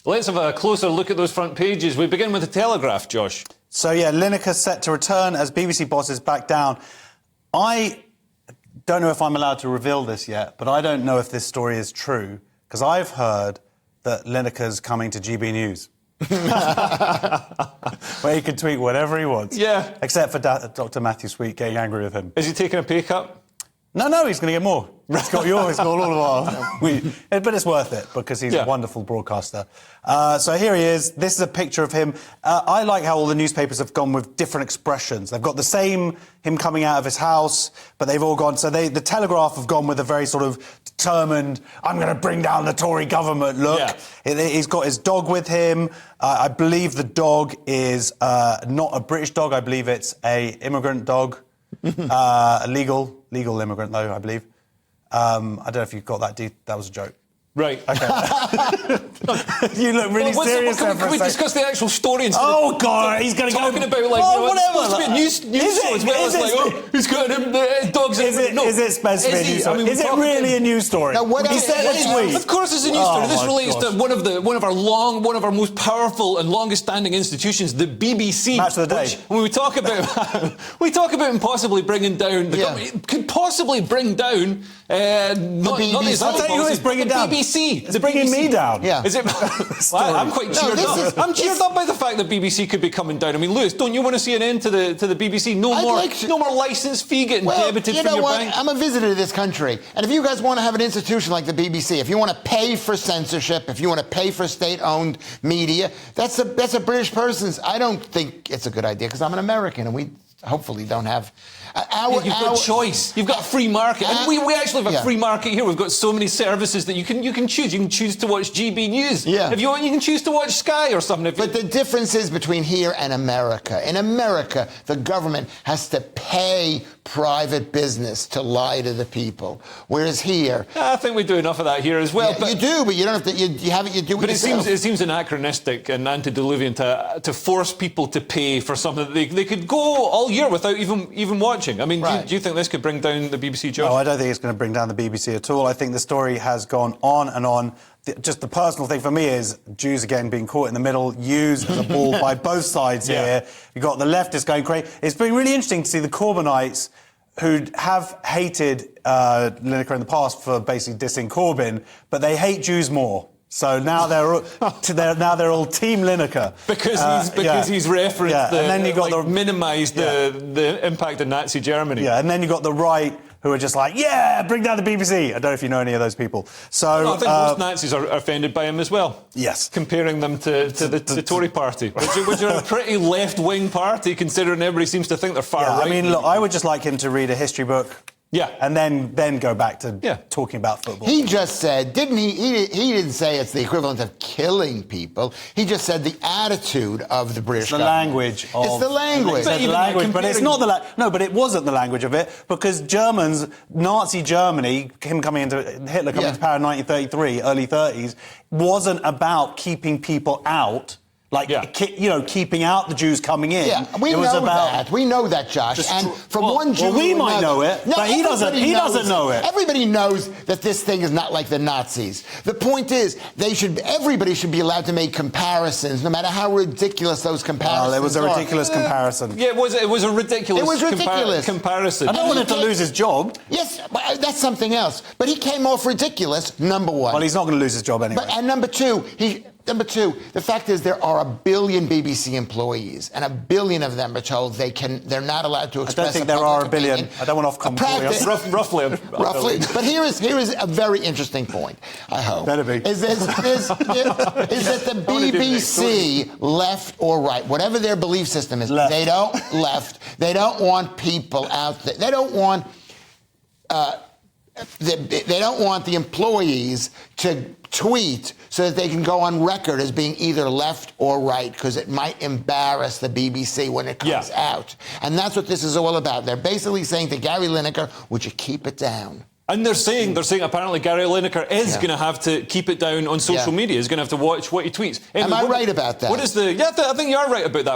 Let's have a closer look at those front pages. We begin with the Telegraph, Josh. So, yeah, Lineker set to return as BBC bosses back down. I don't know if I'm allowed to reveal this yet, but I don't know if this story is true, because I've heard that Lineker's coming to GBNews. Where he can tweet whatever he wants. Yeah. Except for Dr. Matthew Sweet getting angry with him. Is he taking a pay cut? No, he's going to get more. He's got all of our... but it's worth it, because he's a wonderful broadcaster. So here he is. This is a picture of him. I like how all the newspapers have gone with different expressions. They've got the same, him coming out of his house, but they've all gone... So the Telegraph have gone with a very sort of determined, I'm going to bring down the Tory government look. Yeah. He's got his dog with him. I believe the dog is not a British dog. I believe it's a immigrant dog. A legal immigrant, though, I believe. I don't know if you got that. That was a joke. Right. Okay. You look really serious. Can we discuss the actual story instead? Oh God, he's going to go talking about like whatever. It's supposed to be a news story as well. It's like he's got dogs. Is it supposed to be a news story? Is it really a news story? Now, he said a tweet. Of course, it's a news story. This relates to one of our most powerful and longest-standing institutions, the BBC. Match of the day. Which, when we talk about him possibly bringing down the government, it could possibly bring down not the I'll tell you who it's bringing down. BBC. It's bringing me down. Yeah. Is it? I'm quite cheered up. I'm cheered up by the fact that BBC could be coming down. I mean, Lewis, don't you want to see an end to the BBC? No more licence fee getting debited from your bank. I'm a visitor to this country, and if you guys want to have an institution like the BBC, if you want to pay for censorship, if you want to pay for state-owned media, that's a British person's. I don't think it's a good idea because I'm an American, and we hopefully don't have. You've got choice. You've got a free market. And we actually have a free market here. We've got so many services that you can choose. You can choose to watch GBNews. Yeah. If you want, you can choose to watch Sky or something. But the difference is between here and America. In America, the government has to pay private business to lie to the people. Whereas here... I think we do enough of that here as well. Yeah, but you do, but you don't have to... You have it, you do it yourself. It seems anachronistic and antediluvian to force people to pay for something that they could go all year without even watching. I mean, do you think this could bring down the BBC, Josh? No, I don't think it's going to bring down the BBC at all. I think the story has gone on and on. Just the personal thing for me is Jews again being caught in the middle, used as a ball by both sides here. You've got the leftists going crazy. It's been really interesting to see the Corbynites, who have hated Lineker in the past for basically dissing Corbyn, but they hate Jews more. So now they're all Team Lineker because he's referenced and then you got minimised the impact of Nazi Germany. Yeah, and then you got the right who are just like, bring down the BBC. I don't know if you know any of those people. So I think most Nazis are offended by him as well. Yes, comparing them to the Tory party, which are a pretty left-wing party, considering everybody seems to think they're far right. I mean, look, I would just like him to read a history book. Yeah. And then go back to talking about football. He just said, didn't he? He didn't say it's the equivalent of killing people. He just said the attitude of the British government. Language. It's the language. It's the language, but it's not the No, but it wasn't the language of it, because Germans, Nazi Germany, Hitler coming into power in 1933, early 30s, wasn't about keeping people out. Keeping out the Jews coming in. Yeah, we know that, Josh. And from one Jew, we might know it, but he doesn't. He doesn't know it. Everybody knows that this thing is not like the Nazis. The point is, everybody should be allowed to make comparisons, no matter how ridiculous those comparisons are. There was a ridiculous comparison. Yeah, it was a ridiculous comparison. I don't want him to lose his job. Yes, but that's something else. But he came off ridiculous. Number one. Well, he's not going to lose his job anyway. And number two, the fact is there are 1 billion BBC employees, and 1 billion of them are told they're not allowed to express. I don't think there are 1 billion. I don't want to roughly. But here is a very interesting point. I hope better be is that the BBC, left or right, whatever their belief system is, they don't want people out there. They don't want the employees to tweet so that they can go on record as being either left or right, because it might embarrass the BBC when it comes out. And that's what this is all about. They're basically saying to Gary Lineker, would you keep it down? And they're saying apparently Gary Lineker is going to have to keep it down on social media. He's going to have to watch what he tweets. Am I right about that? I think you are right about that.